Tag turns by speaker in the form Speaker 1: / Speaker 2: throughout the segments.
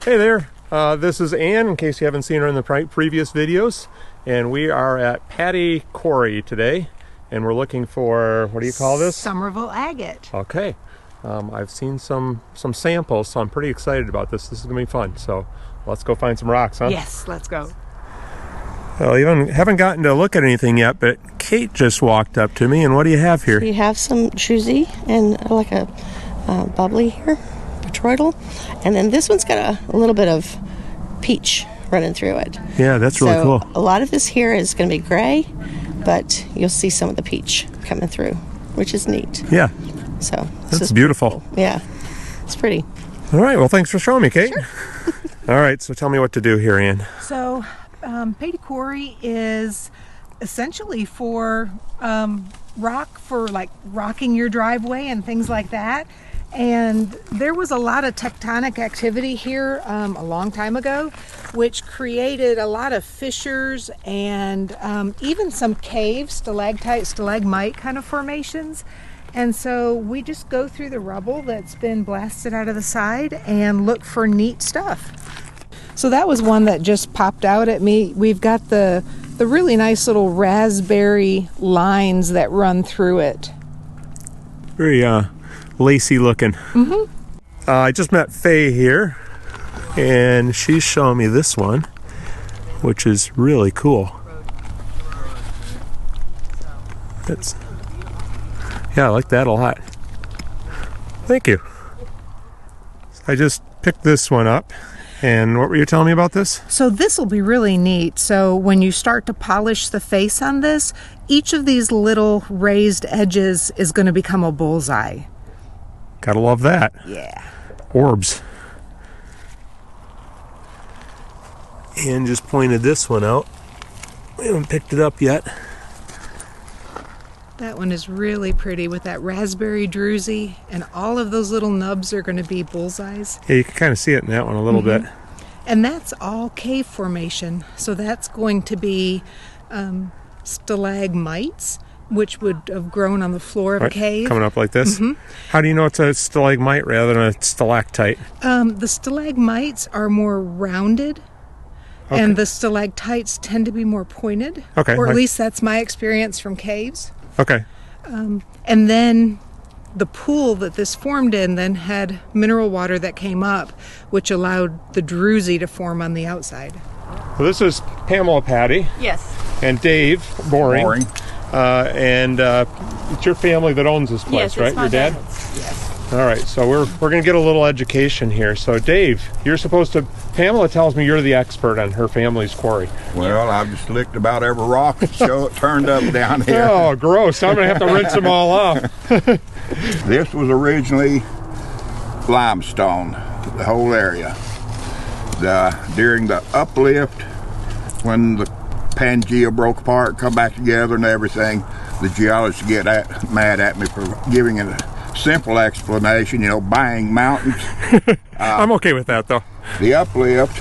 Speaker 1: Hey there, this is Ann, in case you haven't seen her in the previous videos, and we are at Patty Quarry today, and we're looking for, what do you call this?
Speaker 2: Summerville Agate.
Speaker 1: Okay, I've seen some samples, so I'm pretty excited about this. This is going to be fun, so let's go find some rocks, huh?
Speaker 2: Yes, let's go.
Speaker 1: Well, you haven't gotten to look at anything yet, but Kate just walked up to me, and what do you have here?
Speaker 3: We have some druzy and like a bubbly here, toroidal, and then this one's got a little bit of peach running through it.
Speaker 1: Yeah, that's really cool.
Speaker 3: A lot of this here is going to be gray, but you'll see some of the peach coming through, which is neat.
Speaker 1: Yeah.
Speaker 3: So
Speaker 1: that's beautiful.
Speaker 3: Cool. Yeah, it's pretty.
Speaker 1: All right, well, thanks for showing me, Kate.
Speaker 3: Sure.
Speaker 1: All right, so tell me what to do here, Ann.
Speaker 2: So Patty Quarry is essentially for rock for like rocking your driveway and things like that. And there was a lot of tectonic activity here a long time ago, which created a lot of fissures and even some caves, stalactite, stalagmite kind of formations. And so we just go through the rubble that's been blasted out of the side and look for neat stuff. So that was one that just popped out at me. We've got the really nice little raspberry lines that run through it.
Speaker 1: Very lacy looking.
Speaker 2: Mm-hmm.
Speaker 1: I just met Faye here, and she's showing me this one, which is really cool. Yeah, I like that a lot. Thank you. I just picked this one up. And what were you telling me about this?
Speaker 2: So this will be really neat. So when you start to polish the face on this, each of these little raised edges is going to become a bullseye.
Speaker 1: Gotta love that.
Speaker 2: Yeah.
Speaker 1: Orbs. And just pointed this one out. We haven't picked it up yet.
Speaker 2: That one is really pretty with that raspberry druzy, and all of those little nubs are going to be bullseyes.
Speaker 1: Yeah, you can kind of see it in that one a little bit.
Speaker 2: And that's all cave formation. So that's going to be stalagmites, which would have grown on the floor of a cave.
Speaker 1: Coming up like this. How do you know it's a stalagmite rather than a stalactite?
Speaker 2: The stalagmites are more rounded. Okay. And the stalactites tend to be more pointed.
Speaker 1: Okay.
Speaker 2: Or at least that's my experience from caves.
Speaker 1: Okay.
Speaker 2: And then the pool that this formed in then had mineral water that came up, which allowed the druzy to form on the outside.
Speaker 1: Well, this is Pamela Patty.
Speaker 3: Yes.
Speaker 1: And Dave Boring. And it's your family that owns this place, right? Your dad?
Speaker 3: Yes.
Speaker 1: All right, so we're going to get a little education here. So Dave, you're supposed to, Pamela tells me you're the expert on her family's quarry.
Speaker 4: Well, I've just licked about every rock that turned up down here.
Speaker 1: Oh, gross. I'm going to have to rinse them all off.
Speaker 4: This was originally limestone, the whole area. During the uplift, when the Pangea broke apart, come back together and everything, the geologists get mad at me for giving it a simple explanation, bang mountains.
Speaker 1: I'm okay with that, though.
Speaker 4: The uplift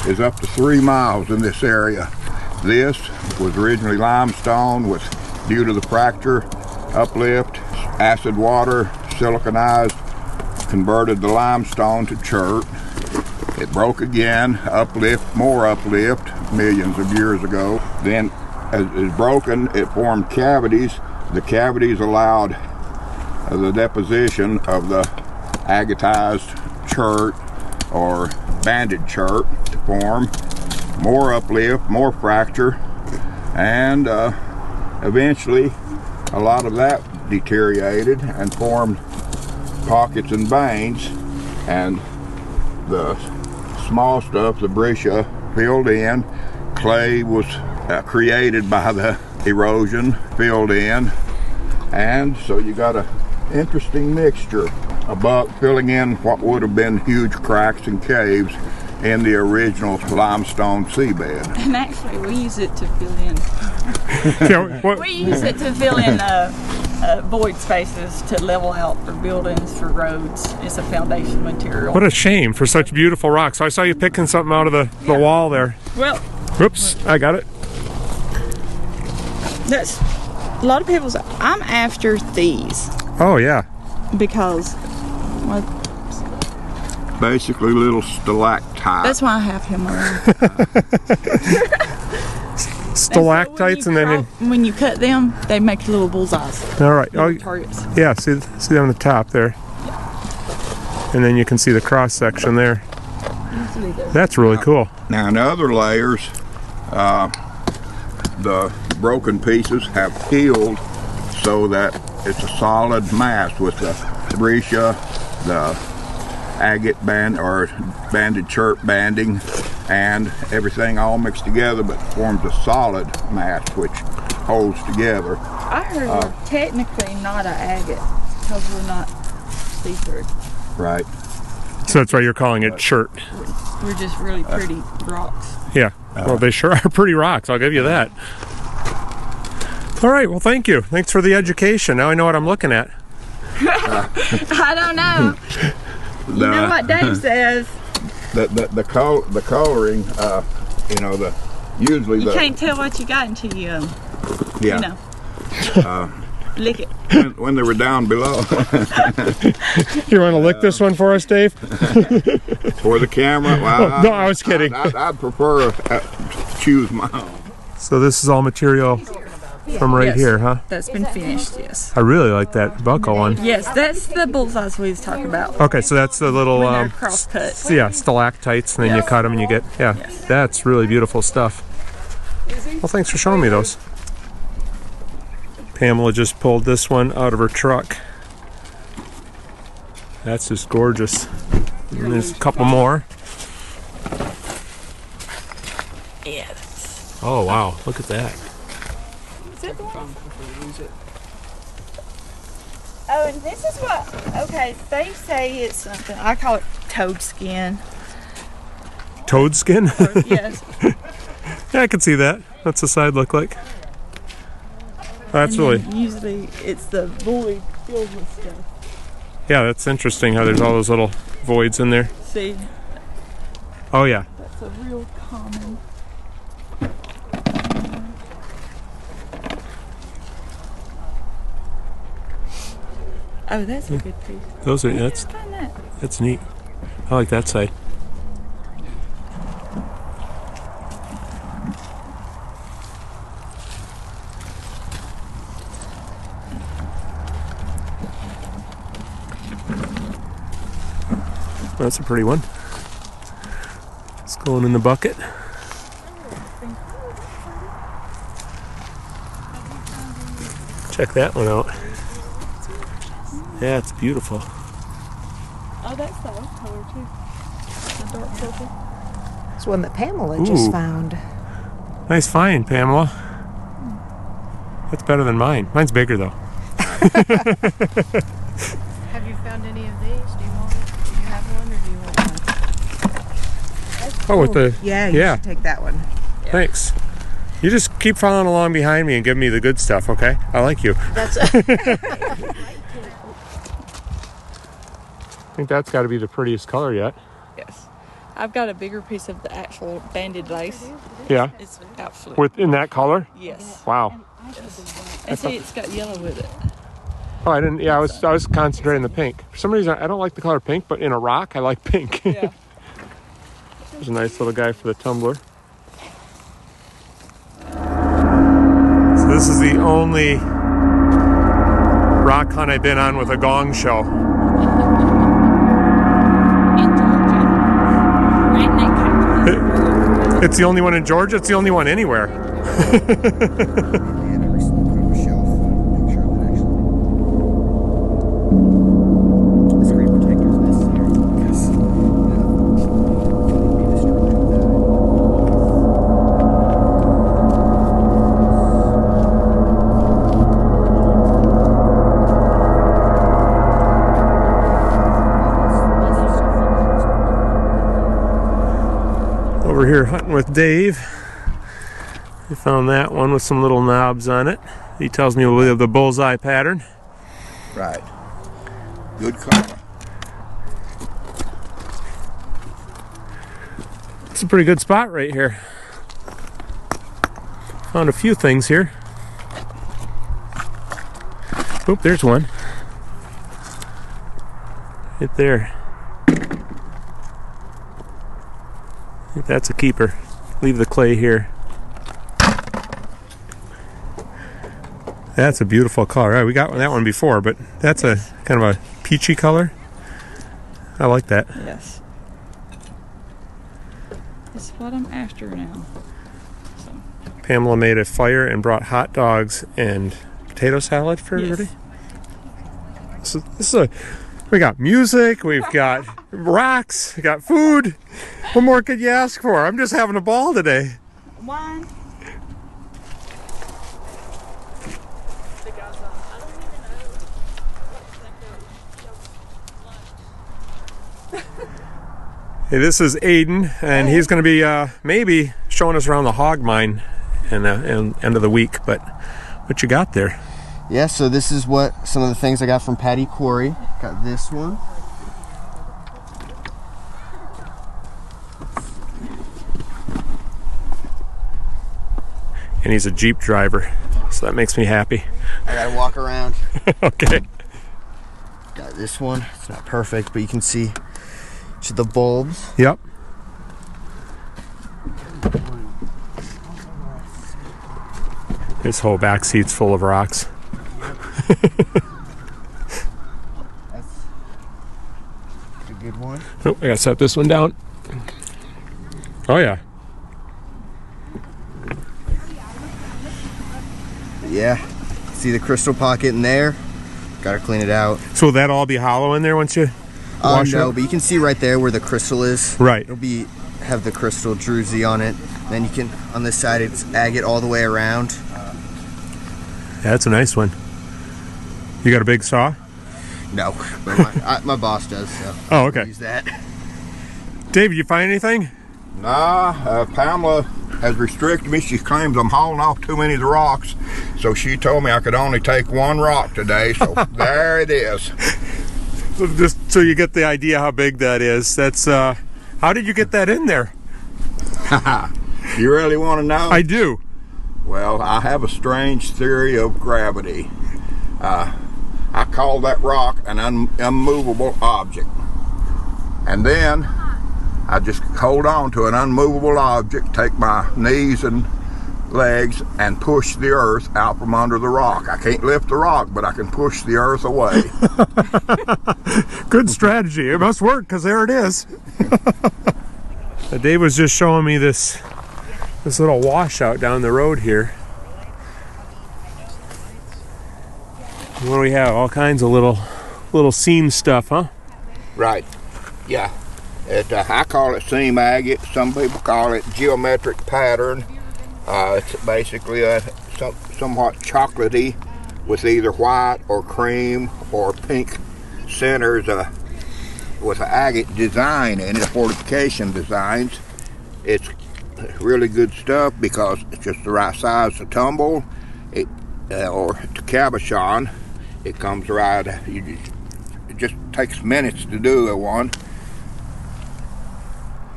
Speaker 4: is up to 3 miles in this area. This was originally limestone, due to the fracture, uplift, acid water, siliconized, converted the limestone to chert. It broke again, uplift, more uplift, millions of years ago. Then, as it broken, it formed cavities. The cavities allowed the deposition of the agatized chert or banded chert to form. More uplift, more fracture, and eventually a lot of that deteriorated and formed pockets and veins, and the small stuff, the breccia, filled in. Clay was created by the erosion, filled in, and so you got a interesting mixture about filling in what would have been huge cracks and caves in the original limestone seabed.
Speaker 5: And actually, we use it to fill in. We use it to fill in void spaces to level out for buildings, for roads. It's a foundation material.
Speaker 1: What a shame for such beautiful rocks. So I saw you picking something out of the wall there.
Speaker 5: Well,
Speaker 1: whoops, I got it.
Speaker 5: That's a lot of people say, I'm after these.
Speaker 1: Oh, yeah.
Speaker 5: Because, well,
Speaker 4: basically little stalactites.
Speaker 5: That's why I have him around.
Speaker 1: Stalactites, and then
Speaker 5: when you cut them, they make little bullseyes.
Speaker 1: all right.
Speaker 5: Little
Speaker 1: Oh,
Speaker 5: targets.
Speaker 1: yeah. See them on the top there, and then you can see the cross section there. That's really cool.
Speaker 4: Now in other layers, the broken pieces have healed so that it's a solid mass with the breccia, the agate band or banded chirp banding, and everything all mixed together, but forms a solid mass which holds together.
Speaker 5: I heard we're technically not an agate because we're not see-through.
Speaker 4: Right.
Speaker 1: So that's why you're calling it chert.
Speaker 5: We're just really pretty rocks.
Speaker 1: Yeah. Well, they sure are pretty rocks. I'll give you that. All right. Well, thank you. Thanks for the education. Now I know what I'm looking at.
Speaker 5: I don't know. You know what Dave says.
Speaker 4: The coloring, usually
Speaker 5: You can't tell what you got until you,
Speaker 4: yeah.
Speaker 5: you know, lick it.
Speaker 4: When they were down below.
Speaker 1: You want to lick this one for us, Dave?
Speaker 4: For the camera? Well,
Speaker 1: no, I was kidding.
Speaker 4: I'd prefer to choose my own.
Speaker 1: So this is all material from right here, huh?
Speaker 5: That's been finished, yes.
Speaker 1: I really like that buckle one.
Speaker 5: Yes, that's the bullseyes we was talking about.
Speaker 1: Okay, so that's the little
Speaker 5: When they're cross-cut.
Speaker 1: yeah, stalactites, and then you cut them and you get, that's really beautiful stuff. Well, thanks for showing me those. Pamela just pulled this one out of her truck. That's just gorgeous. And there's a couple more.
Speaker 5: Yeah.
Speaker 1: Oh wow, look at that.
Speaker 5: Is it the one? Oh, and this is what, okay, they say it's something, I call it toad skin.
Speaker 1: Toad skin?
Speaker 5: Yes.
Speaker 1: Yeah, I can see that. What's the side look like? That's
Speaker 5: And
Speaker 1: really,
Speaker 5: then usually it's the void filled with stuff.
Speaker 1: yeah, that's interesting how there's all those little voids in there.
Speaker 5: See,
Speaker 1: Oh yeah.
Speaker 5: that's a real common. Oh, that's a good piece.
Speaker 1: Those are,
Speaker 5: Find that.
Speaker 1: that's neat. I like that side. That's a pretty one. It's going in the bucket. Check that one out. Yeah, it's beautiful.
Speaker 5: Oh, that's the oak color too. The dark purple.
Speaker 2: It's one that Pamela just
Speaker 1: Ooh.
Speaker 2: found.
Speaker 1: Nice find, Pamela. That's better than mine. Mine's bigger though.
Speaker 6: Have you found any of these? Do you have one or do you want one?
Speaker 1: Oh, with the
Speaker 2: Yeah, you should take that one.
Speaker 1: Thanks. You just keep following along behind me and give me the good stuff, okay? I like you.
Speaker 6: That's
Speaker 1: I think that's got to be the prettiest color yet.
Speaker 5: Yes. I've got a bigger piece of the actual banded lace.
Speaker 1: Yeah.
Speaker 5: It's absolutely.
Speaker 1: In that color?
Speaker 5: Yes.
Speaker 1: Wow.
Speaker 5: And see, it's got yellow with it.
Speaker 1: Oh, I didn't. Yeah, I was concentrating the pink. For some reason, I don't like the color pink, but in a rock, I like pink.
Speaker 5: Yeah.
Speaker 1: There's a nice little guy for the tumbler. So this is the only rock hunt I've been on with a gong show.
Speaker 5: In Georgia. Redneck capital.
Speaker 1: It's the only one in Georgia. It's the only one anywhere. Over here hunting with Dave. We found that one with some little knobs on it. He tells me we have the bullseye pattern.
Speaker 4: Right. Good color.
Speaker 1: It's a pretty good spot right here. Found a few things here. Oop, there's one. Right there. That's a keeper. Leave the clay here. That's a beautiful color. Right, we got that one before, but that's a kind of a peachy color. I like that.
Speaker 5: Yes. That's what I'm after now. So.
Speaker 1: Pamela made a fire and brought hot dogs and potato salad for everybody. Yes. We got music, we've got rocks, we got food. What more could you ask for? I'm just having a ball today.
Speaker 5: Wine.
Speaker 1: Hey, this is Aiden, and he's going to be maybe showing us around the hog mine in the end of the week. But what you got there?
Speaker 7: Yeah, so this is what some of the things I got from Patty Quarry. Got this one.
Speaker 1: And he's a Jeep driver, so that makes me happy.
Speaker 7: I gotta walk around.
Speaker 1: Okay.
Speaker 7: Got this one. It's not perfect, but you can see the bulbs.
Speaker 1: Yep. This whole back seat's full of rocks.
Speaker 7: That's a good one.
Speaker 1: Oh, I gotta set this one down. Oh yeah.
Speaker 7: Yeah. See the crystal pocket in there? Gotta clean it out.
Speaker 1: So will that all be hollow in there once you wash
Speaker 7: no,
Speaker 1: it?
Speaker 7: but you can see right there where the crystal is.
Speaker 1: Right.
Speaker 7: It'll have the crystal druzy on it. Then you can, on this side, it's agate all the way around.
Speaker 1: Yeah, that's a nice one. You got a big saw?
Speaker 7: No, but my boss does, so
Speaker 1: Oh, okay.
Speaker 7: use that.
Speaker 1: Dave, did you find anything?
Speaker 4: Nah, Pamela has restricted me. She claims I'm hauling off too many of the rocks, so she told me I could only take one rock today, so there it is.
Speaker 1: Just so you get the idea how big that is. That's how did you get that in there?
Speaker 4: You really want to know?
Speaker 1: I do.
Speaker 4: Well, I have a strange theory of gravity. I call that rock an unmovable object. And then I just hold on to an unmovable object, take my knees and legs and push the earth out from under the rock. I can't lift the rock, but I can push the earth away.
Speaker 1: Good strategy. It must work, because there it is. Dave was just showing me this little washout down the road here. What do we have? All kinds of little seam stuff, huh?
Speaker 4: Right. Yeah. I call it seam agate. Some people call it geometric pattern. It's basically somewhat chocolatey with either white or cream or pink centers with an agate design in it, fortification designs. It's really good stuff because it's just the right size to tumble or to cabochon. It comes right. It just takes minutes to do one.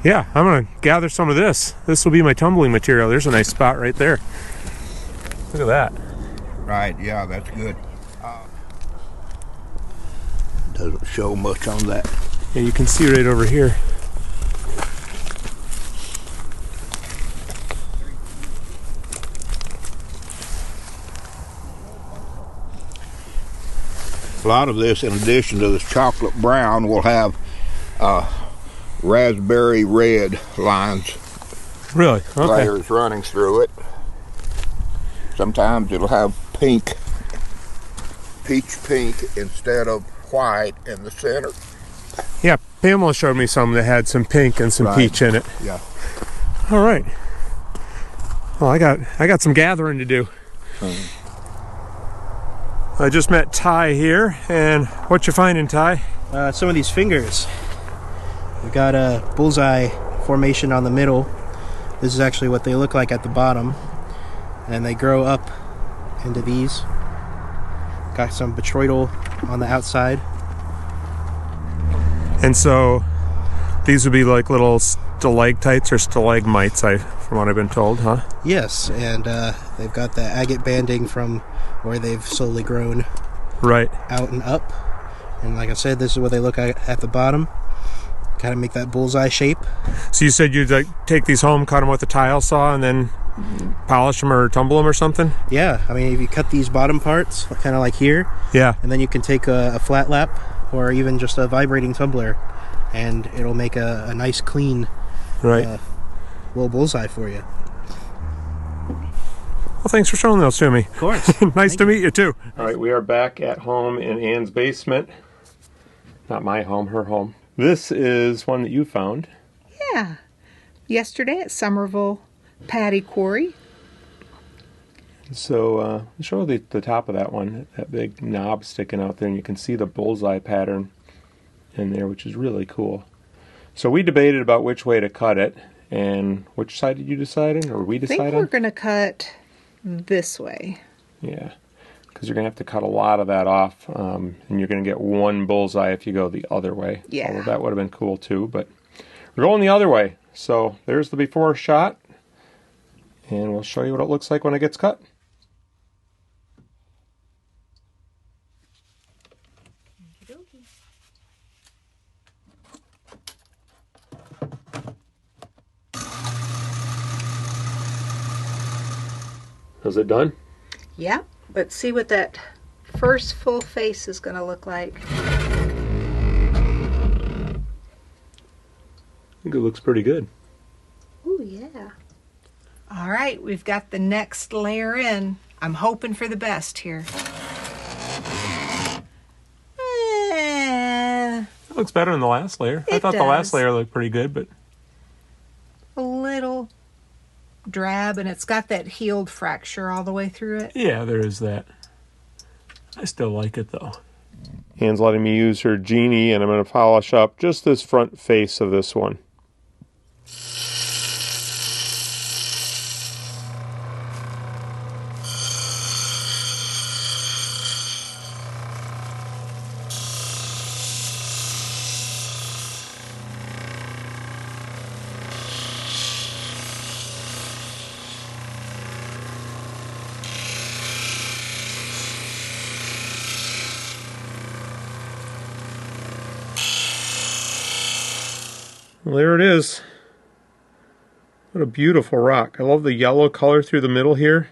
Speaker 1: Yeah, I'm going to gather some of this. This will be my tumbling material. There's a nice spot right there. Look at that.
Speaker 4: Right, yeah, that's good. Doesn't show much on that.
Speaker 1: Yeah, you can see right over here.
Speaker 4: A lot of this, in addition to this chocolate brown, will have raspberry red lines.
Speaker 1: Really? Okay.
Speaker 4: Layers running through it. Sometimes it'll have pink, peach pink instead of white in the center.
Speaker 1: Yeah, Pamela showed me some that had some pink and some peach in it.
Speaker 4: Yeah.
Speaker 1: All right. Well, I got some gathering to do. I just met Ty here, and what you finding, Ty?
Speaker 8: Some of these fingers. We've got a bullseye formation on the middle. This is actually what they look like at the bottom, and they grow up into these. Got some botryoidal on the outside.
Speaker 1: And so these would be like little stalactites or stalagmites, from what I've been told, huh?
Speaker 8: Yes, and they've got the agate banding from where they've slowly grown
Speaker 1: right
Speaker 8: out and up. And like I said, this is what they look like at the bottom. kind of make that bullseye shape.
Speaker 1: So you said you'd like take these home, cut them with a tile saw, and then polish them or tumble them or something?
Speaker 8: Yeah, I mean, if you cut these bottom parts, kind of like here,
Speaker 1: Yeah.
Speaker 8: and then you can take a flat lap or even just a vibrating tumbler, and it'll make a nice, clean
Speaker 1: Right.
Speaker 8: little bullseye for you.
Speaker 1: Well, thanks for showing those to me.
Speaker 8: Of course.
Speaker 1: Nice to meet you, too. All right, we are back at home in Ann's basement. Not my home, her home. This is one that you found.
Speaker 2: Yeah. Yesterday at Summerville Agate Quarry.
Speaker 1: So show the top of that one, that big knob sticking out there, and you can see the bullseye pattern in there, which is really cool. So we debated about which way to cut it, and which side did you decide on, or we decide on?
Speaker 2: I think we're going to cut this way.
Speaker 1: Yeah, because you're going to have to cut a lot of that off, and you're going to get one bullseye if you go the other way.
Speaker 2: Yeah.
Speaker 1: Although that would have been cool too, but we're going the other way. So there's the before shot, and we'll show you what it looks like when it gets cut. Is it done?
Speaker 2: Yeah, but see what that first full face is going to look like.
Speaker 1: I think it looks pretty good.
Speaker 2: Oh, yeah. All right, we've got the next layer in. I'm hoping for the best here.
Speaker 1: It looks better than the last layer. I thought the last layer looked pretty good, but
Speaker 2: a little drab, and it's got that healed fracture all the way through it.
Speaker 1: yeah, there is that. I still like it though. Ann's letting me use her Genie, and I'm going to polish up just this front face of this one. Well, there it is. What a beautiful rock. I love the yellow color through the middle here,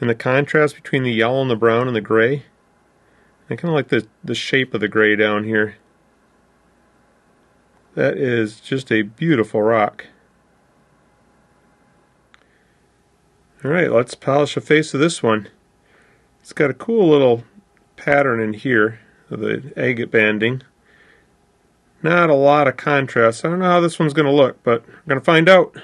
Speaker 1: and the contrast between the yellow and the brown and the gray. I kind of like the shape of the gray down here. That is just a beautiful rock. Alright, let's polish the face of this one. It's got a cool little pattern in here of the agate banding. Not a lot of contrast. I don't know how this one's going to look, but we're going to find out.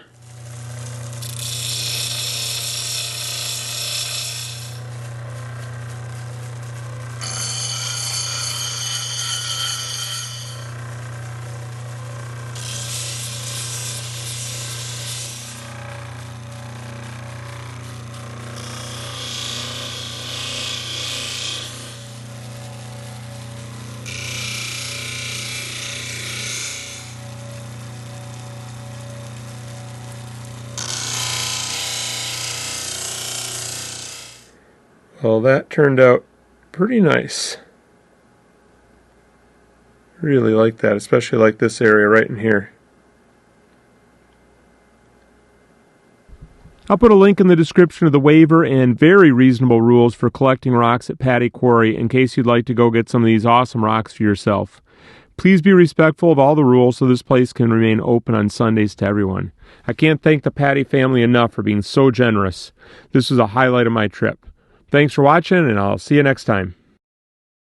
Speaker 1: Well, that turned out pretty nice. Really like that, especially like this area right in here. I'll put a link in the description of the waiver and very reasonable rules for collecting rocks at Agate Quarry in case you'd like to go get some of these awesome rocks for yourself. Please be respectful of all the rules so this place can remain open on Sundays to everyone. I can't thank the Patty family enough for being so generous. This was a highlight of my trip. Thanks for watching, and I'll see you next time.